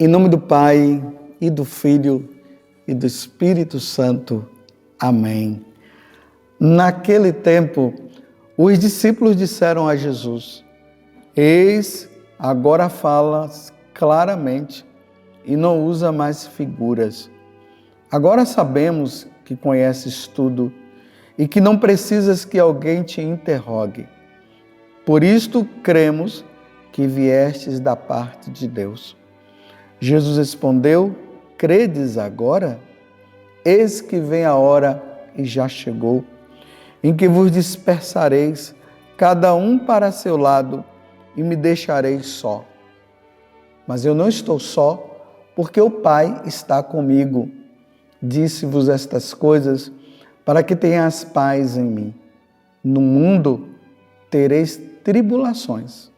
Em nome do Pai, e do Filho, e do Espírito Santo. Amém. Naquele tempo, os discípulos disseram a Jesus: Eis, agora falas claramente e não usa mais figuras. Agora sabemos que conheces tudo e que não precisas que alguém te interrogue. Por isto cremos que viestes da parte de Deus. Jesus respondeu: Credes agora? Eis que vem a hora, e já chegou, em que vos dispersareis, cada um para seu lado, e me deixareis só. Mas eu não estou só, porque o Pai está comigo. Disse-vos estas coisas, para que tenhas paz em mim. No mundo tereis tribulações,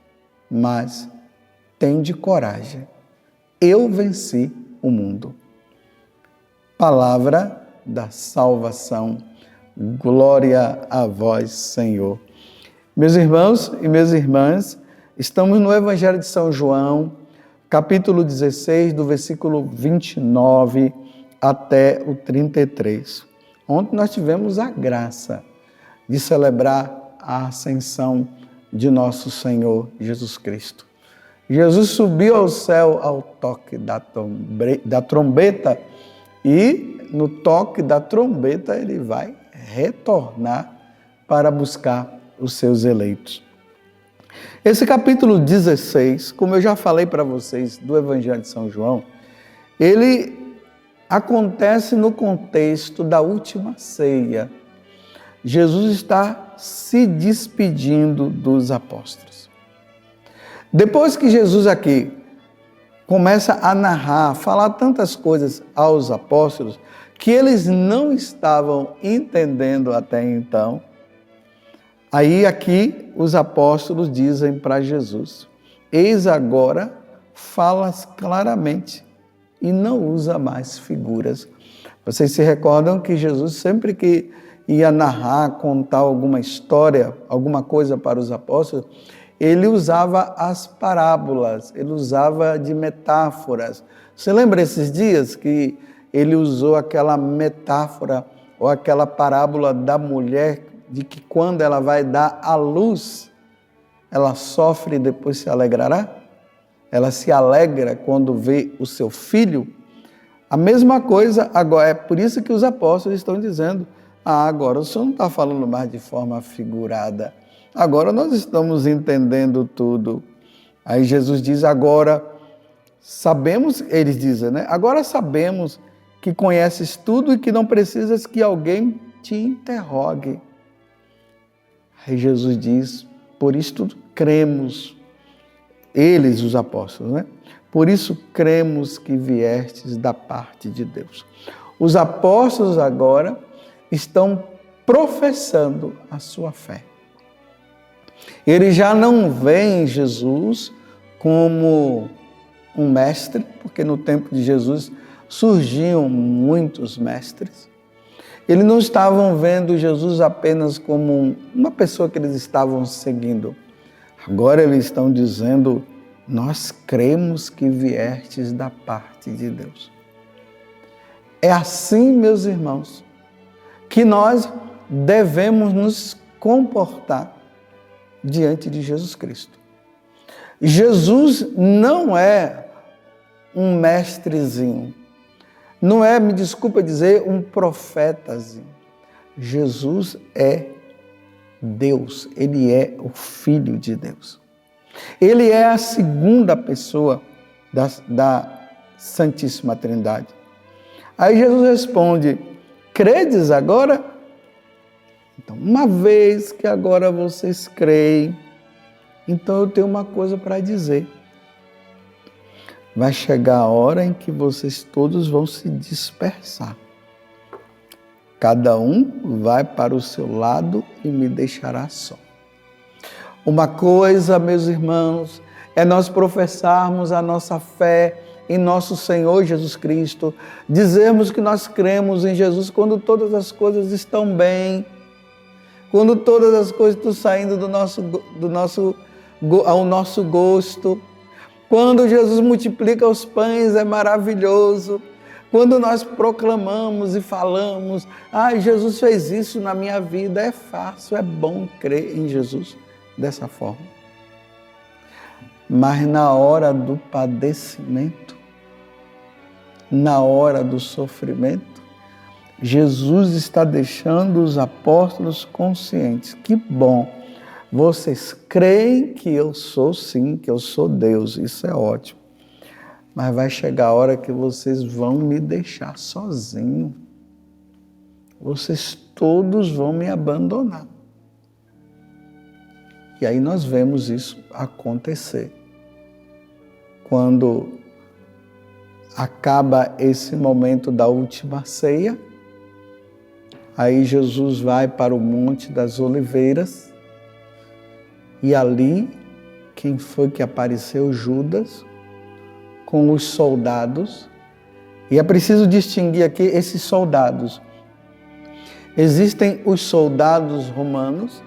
mas tende coragem. Eu venci o mundo. Palavra da salvação. Glória a vós, Senhor. Meus irmãos e minhas irmãs, estamos no Evangelho de São João, capítulo 16, do versículo 29 até o 33. Ontem nós tivemos a graça de celebrar a ascensão de nosso Senhor Jesus Cristo. Jesus subiu ao céu ao toque da trombeta e no toque da trombeta ele vai retornar para buscar os seus eleitos. Esse capítulo 16, como eu já falei para vocês do Evangelho de São João, ele acontece no contexto da última ceia. Jesus está se despedindo dos apóstolos. Depois que Jesus aqui começa a narrar, falar tantas coisas aos apóstolos que eles não estavam entendendo até então, aí aqui os apóstolos dizem para Jesus: Eis agora falas claramente e não usa mais figuras. Vocês se recordam que Jesus sempre que ia narrar, contar alguma história, alguma coisa para os apóstolos, ele usava as parábolas, ele usava de metáforas. Você lembra esses dias que ele usou aquela metáfora ou aquela parábola da mulher de que quando ela vai dar à luz, ela sofre e depois se alegrará? Ela se alegra quando vê o seu filho? A mesma coisa agora, é por isso que os apóstolos estão dizendo: agora o Senhor não está falando mais de forma figurada. Agora nós estamos entendendo tudo. Aí Jesus diz: agora sabemos, eles dizem, né? Agora sabemos que conheces tudo e que não precisas que alguém te interrogue. Aí Jesus diz: por isto cremos, eles, os apóstolos, né? Por isso cremos que viestes da parte de Deus. Os apóstolos agora estão professando a sua fé. Eles já não veem Jesus como um mestre, porque no tempo de Jesus surgiam muitos mestres. Eles não estavam vendo Jesus apenas como uma pessoa que eles estavam seguindo. Agora eles estão dizendo: nós cremos que viestes da parte de Deus. É assim, meus irmãos, que nós devemos nos comportar diante de Jesus Cristo. Jesus não é um mestrezinho, não é, me desculpa dizer, um profetazinho. Jesus é Deus, ele é o Filho de Deus. Ele é a segunda pessoa da Santíssima Trindade. Aí Jesus responde: credes agora? Então, uma vez que agora vocês creem, então eu tenho uma coisa para dizer. Vai chegar a hora em que vocês todos vão se dispersar. Cada um vai para o seu lado e me deixará só. Uma coisa, meus irmãos, é nós professarmos a nossa fé em nosso Senhor Jesus Cristo, dizermos que nós cremos em Jesus quando todas as coisas estão bem, quando todas as coisas estão saindo ao nosso gosto, Quando Jesus multiplica os pães, é maravilhoso. Quando nós proclamamos e falamos, Jesus fez isso na minha vida, é fácil, é bom crer em Jesus dessa forma. Mas na hora do padecimento, na hora do sofrimento, Jesus está deixando os apóstolos conscientes. Que bom, vocês creem que eu sou sim, que eu sou Deus, isso é ótimo. Mas vai chegar a hora que vocês vão me deixar sozinho. Vocês todos vão me abandonar. E aí nós vemos isso acontecer. Quando acaba esse momento da última ceia, aí Jesus vai para o Monte das Oliveiras e ali, quem foi que apareceu? Judas, com os soldados. E é preciso distinguir aqui esses soldados. Existem os soldados romanos,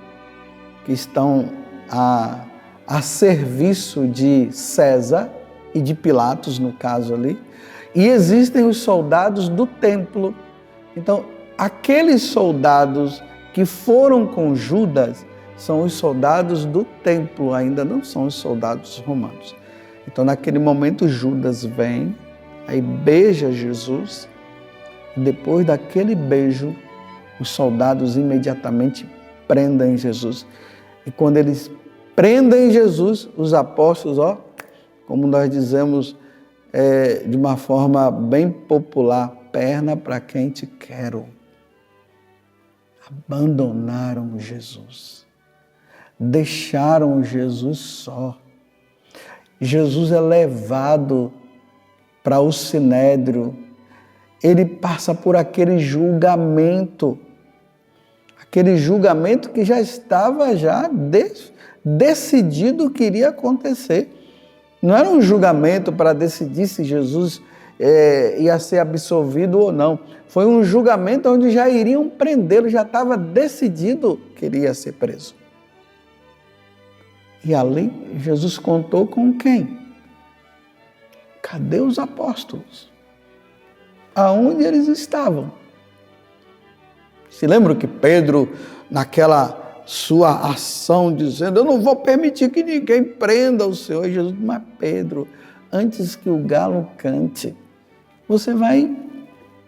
que estão a serviço de César e de Pilatos, no caso ali. E existem os soldados do templo. Então, aqueles soldados que foram com Judas são os soldados do templo, ainda não são os soldados romanos. Então, naquele momento, Judas vem, aí beija Jesus, e depois daquele beijo, os soldados imediatamente prendem Jesus. E quando eles prendem Jesus, os apóstolos, como nós dizemos de uma forma bem popular, perna para quem te quero. Abandonaram Jesus. Deixaram Jesus só. Jesus é levado para o Sinédrio. Ele passa por aquele julgamento que já estava decidido que iria acontecer. Não era um julgamento para decidir se Jesus ia ser absolvido ou não. Foi um julgamento onde já iriam prendê-lo, já estava decidido que ele ia ser preso. E ali Jesus contou com quem? Cadê os apóstolos? Aonde eles estavam? Se lembram que Pedro, naquela sua ação, dizendo, eu não vou permitir que ninguém prenda o Senhor. E Jesus, mas Pedro, antes que o galo cante, você vai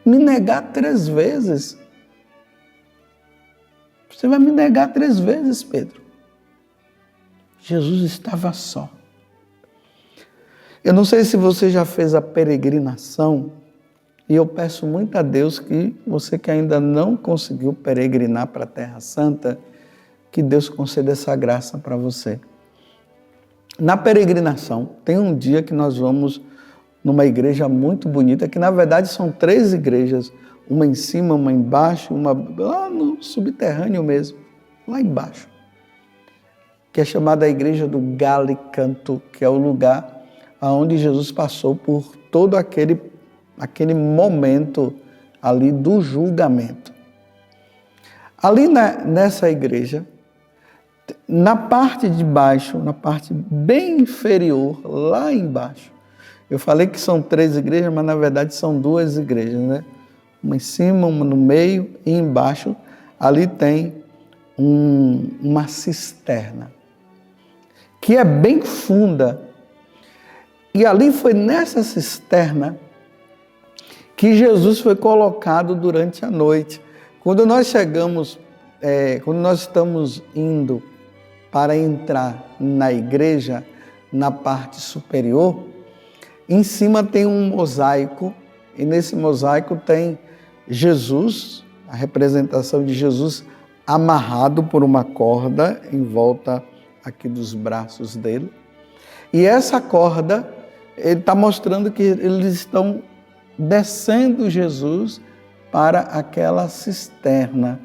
me negar 3 vezes. Você vai me negar 3 vezes, Pedro. Jesus estava só. Eu não sei se você já fez a peregrinação, e eu peço muito a Deus que você que ainda não conseguiu peregrinar para a Terra Santa, que Deus conceda essa graça para você. Na peregrinação, tem um dia que nós vamos numa igreja muito bonita, que na verdade são 3 igrejas, uma em cima, uma embaixo, uma lá no subterrâneo mesmo, lá embaixo, que é chamada a Igreja do Galicanto, que é o lugar onde Jesus passou por todo aquele momento ali do julgamento. Ali nessa igreja, na parte de baixo, na parte bem inferior, lá embaixo, eu falei que são 3 igrejas, mas na verdade são 2 igrejas, né? Uma em cima, uma no meio e embaixo, ali tem uma cisterna, que é bem funda. E ali foi nessa cisterna que Jesus foi colocado durante a noite. Quando nós chegamos, quando nós estamos indo para entrar na igreja, na parte superior, em cima tem um mosaico, e nesse mosaico tem Jesus, a representação de Jesus amarrado por uma corda em volta aqui dos braços dele. E essa corda, ele está mostrando que eles estão descendo Jesus para aquela cisterna.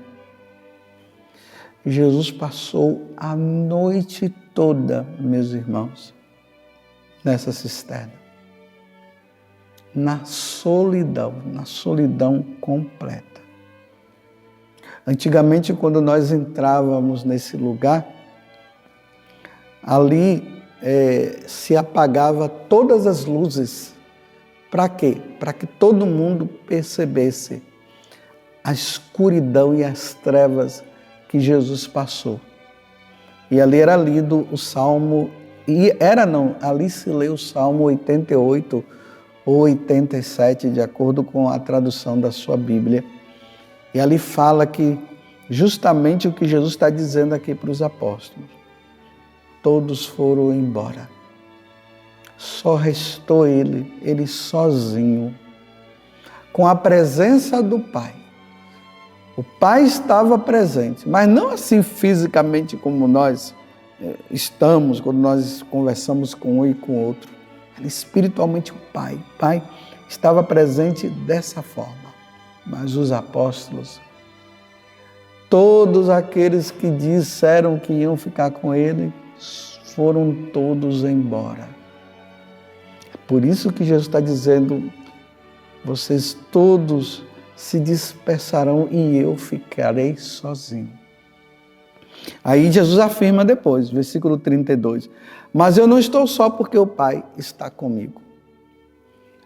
Jesus passou a noite toda, meus irmãos, nessa cisterna. Na solidão completa. Antigamente, quando nós entrávamos nesse lugar, ali se apagava todas as luzes. Para quê? Para que todo mundo percebesse a escuridão e as trevas que Jesus passou. E ali era lido o Salmo, ali se lê o Salmo 88 ou 87, de acordo com a tradução da sua Bíblia. E ali fala que justamente o que Jesus está dizendo aqui para os apóstolos. Todos foram embora. Só restou ele sozinho, com a presença do Pai. O Pai estava presente, mas não assim fisicamente como nós estamos quando nós conversamos com um e com o outro. Era espiritualmente o Pai. O Pai estava presente dessa forma. Mas os apóstolos, todos aqueles que disseram que iam ficar com ele, foram todos embora. É por isso que Jesus está dizendo, vocês todos se dispersarão e eu ficarei sozinho. Aí Jesus afirma depois, versículo 32, mas eu não estou só porque o Pai está comigo.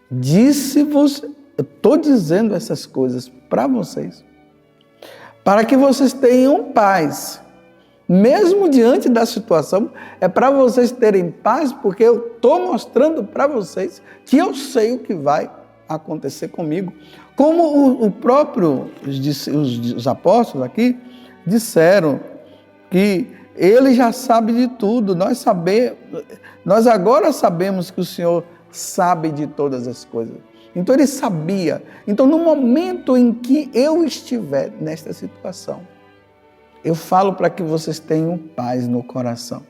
Disse-vos, eu estou dizendo essas coisas para vocês, para que vocês tenham paz. Mesmo diante da situação, é para vocês terem paz, porque eu estou mostrando para vocês que eu sei o que vai acontecer comigo. Como o próprio, os apóstolos aqui disseram que ele já sabe de tudo. Nós agora sabemos que o Senhor sabe de todas as coisas. Então ele sabia. Então no momento em que eu estiver nesta situação, eu falo para que vocês tenham paz no coração.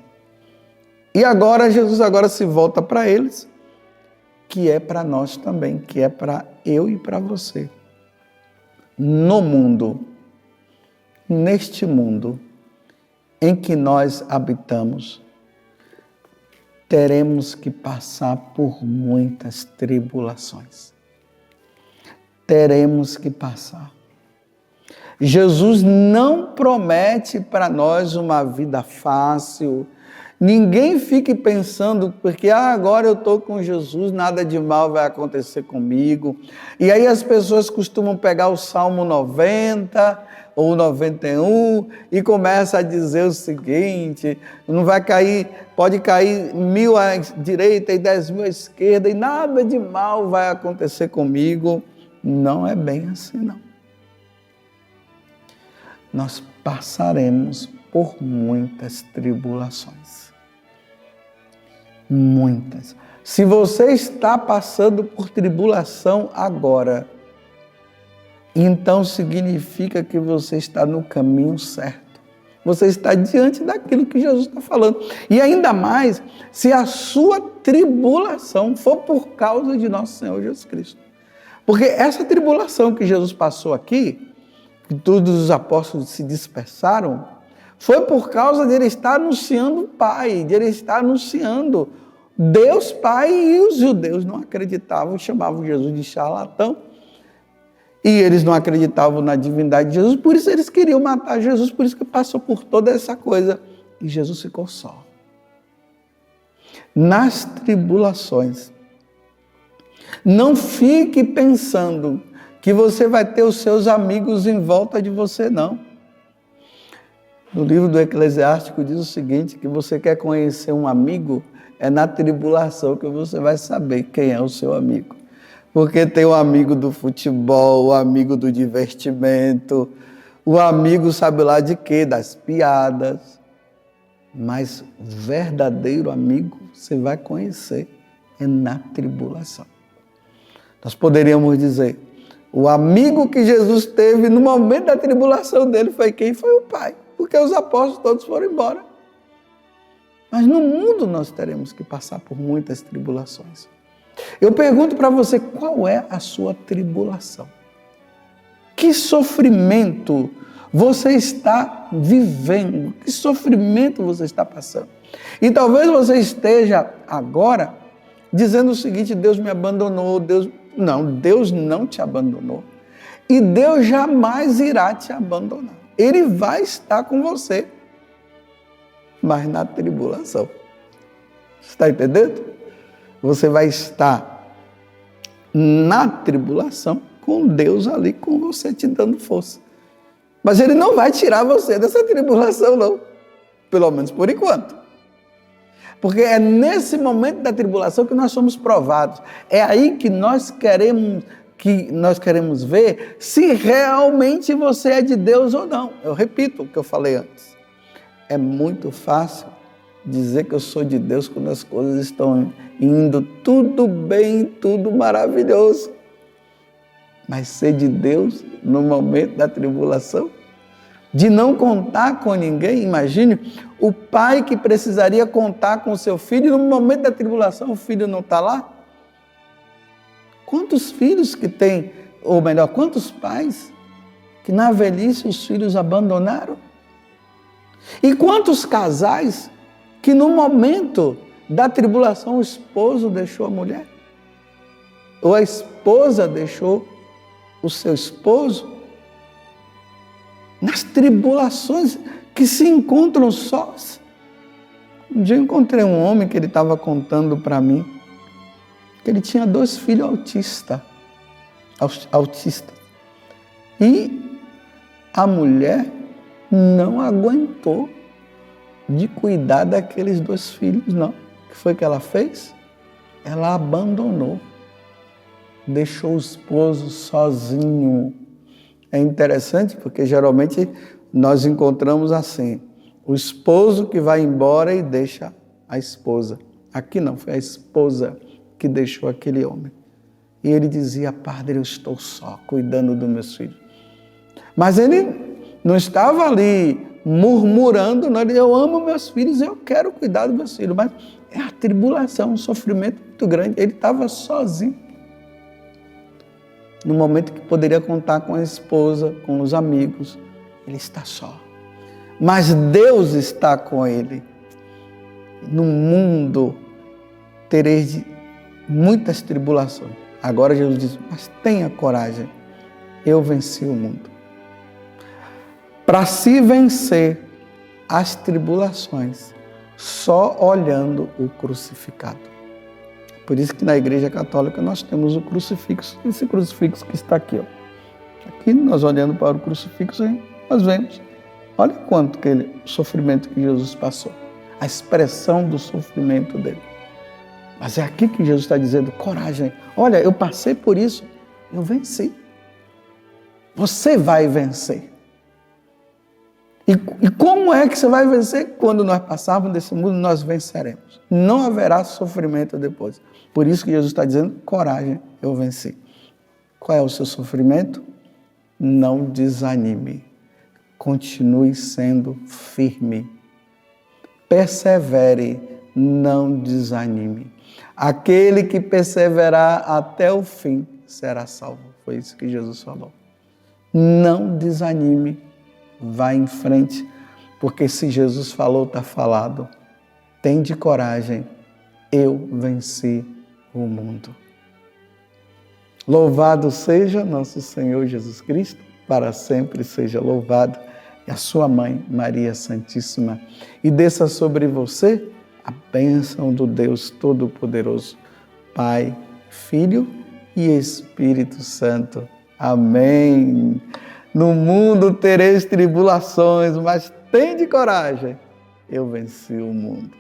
E agora Jesus se volta para eles, que é para nós também, que é para eu e para você. No mundo, neste mundo em que nós habitamos, teremos que passar por muitas tribulações. Teremos que passar. Jesus não promete para nós uma vida fácil. Ninguém fique pensando, porque agora eu estou com Jesus, nada de mal vai acontecer comigo. E aí as pessoas costumam pegar o Salmo 90 ou 91 e começa a dizer o seguinte, não vai cair, pode cair 1000 à direita e 10.000 à esquerda e nada de mal vai acontecer comigo. Não é bem assim, não. Nós passaremos por muitas tribulações. Muitas. Se você está passando por tribulação agora, então significa que você está no caminho certo. Você está diante daquilo que Jesus está falando. E ainda mais, se a sua tribulação for por causa de nosso Senhor Jesus Cristo. Porque essa tribulação que Jesus passou aqui, que todos os apóstolos se dispersaram, foi por causa de ele estar anunciando o Pai, de ele estar anunciando Deus Pai, e os judeus não acreditavam, chamavam Jesus de charlatão, e eles não acreditavam na divindade de Jesus, por isso eles queriam matar Jesus, por isso que passou por toda essa coisa, e Jesus ficou só. Nas tribulações, não fique pensando que você vai ter os seus amigos em volta de você, não. No livro do Eclesiástico diz o seguinte, que você quer conhecer um amigo, é na tribulação que você vai saber quem é o seu amigo. Porque tem o amigo do futebol, o amigo do divertimento, o amigo sabe lá de quê? Das piadas. Mas o verdadeiro amigo você vai conhecer é na tribulação. Nós poderíamos dizer, o amigo que Jesus teve no momento da tribulação dele foi quem? Foi o Pai, porque os apóstolos todos foram embora. Mas no mundo nós teremos que passar por muitas tribulações. Eu pergunto para você, qual é a sua tribulação? Que sofrimento você está vivendo? Que sofrimento você está passando? E talvez você esteja agora dizendo o seguinte, Deus me abandonou, Deus não te abandonou. E Deus jamais irá te abandonar. Ele vai estar com você, mas na tribulação. Você está entendendo? Você vai estar na tribulação com Deus ali com você te dando força. Mas Ele não vai tirar você dessa tribulação, não. Pelo menos por enquanto. Porque é nesse momento da tribulação que nós somos provados. É aí que nós queremos ver se realmente você é de Deus ou não. Eu repito o que eu falei antes. É muito fácil dizer que eu sou de Deus quando as coisas estão indo tudo bem, tudo maravilhoso. Mas ser de Deus no momento da tribulação, de não contar com ninguém, imagine o pai que precisaria contar com o seu filho, e no momento da tribulação o filho não está lá. Quantos filhos que tem, ou melhor, quantos pais que na velhice os filhos abandonaram? E quantos casais que no momento da tribulação o esposo deixou a mulher? Ou a esposa deixou o seu esposo? Nas tribulações que se encontram sós. Um dia eu encontrei um homem que ele estava contando para mim que ele tinha 2 filhos autistas. E a mulher não aguentou de cuidar daqueles 2 filhos, não. O que foi que ela fez? Ela abandonou. Deixou o esposo sozinho. É interessante porque geralmente nós encontramos assim, o esposo que vai embora e deixa a esposa. Aqui não, foi a esposa que deixou aquele homem. E ele dizia: padre, eu estou só cuidando dos meus filhos. Mas ele não estava ali murmurando, não. Ele: eu amo meus filhos, eu quero cuidar dos meus filhos. Mas é a tribulação, um sofrimento muito grande. Ele estava sozinho. No momento que poderia contar com a esposa, com os amigos, ele está só. Mas Deus está com ele. No mundo tereis muitas tribulações. Agora Jesus diz: mas tenha coragem, eu venci o mundo. Para se vencer as tribulações, só olhando o crucificado. Por isso que na Igreja Católica nós temos o crucifixo, esse crucifixo que está aqui. Aqui nós olhando para o crucifixo, nós vemos, olha quanto o sofrimento que Jesus passou, a expressão do sofrimento dele. Mas é aqui que Jesus está dizendo: coragem, olha, eu passei por isso, eu venci. Você vai vencer. E como é que você vai vencer? Quando nós passarmos desse mundo, nós venceremos. Não haverá sofrimento depois. Por isso que Jesus está dizendo: coragem, eu venci. Qual é o seu sofrimento? Não desanime. Continue sendo firme. Persevere, não desanime. Aquele que perseverar até o fim será salvo. Foi isso que Jesus falou. Não desanime. Vá em frente, porque se Jesus falou, está falado. Tende coragem, eu venci o mundo. Louvado seja nosso Senhor Jesus Cristo, para sempre seja louvado, e a sua mãe, Maria Santíssima. E desça sobre você a bênção do Deus Todo-Poderoso, Pai, Filho e Espírito Santo. Amém. No mundo tereis tribulações, mas tende coragem, eu venci o mundo.